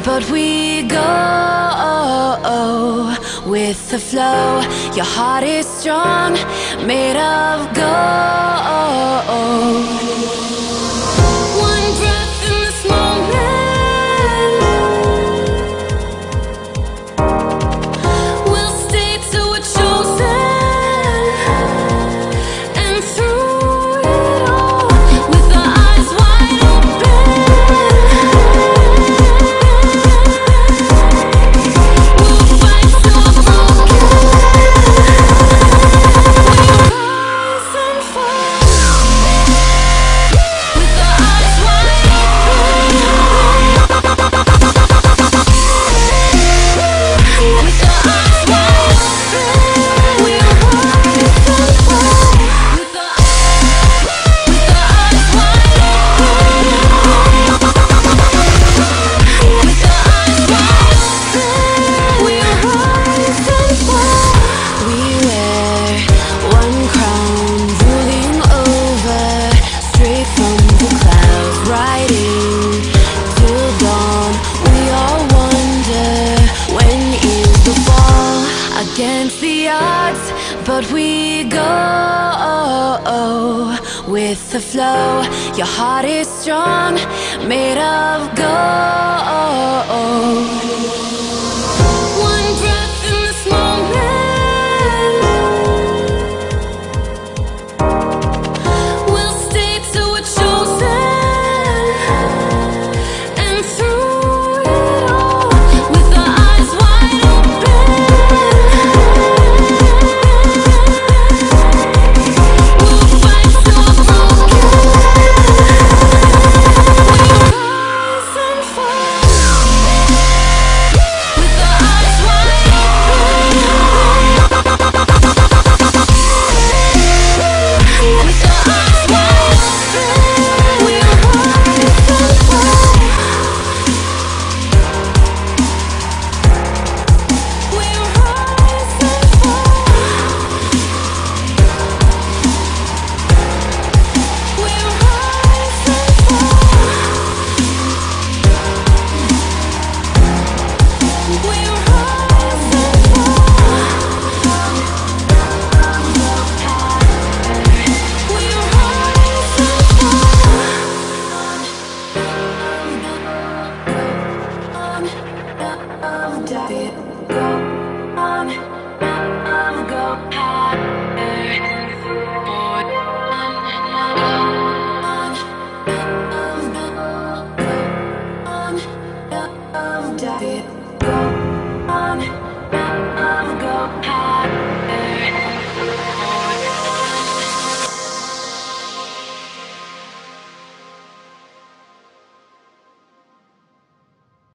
but we go with the flow. Your heart is strong, made of gold. One breath in this moment, we'll stay till we're chosen. And through it all, with our eyes wide open, we'll fight till we're broken. We rise and fall, with our eyes wide open, with our eyes wide open. We rise and fall, with our eyes wide open, with our eyes wide open. We rise and fall. We wear one crown, ruling over, straight from the clouds, riding till dawn. We all wonder, when is the fall? Against the odds, but we go with the flow. Your heart is strong, made of gold.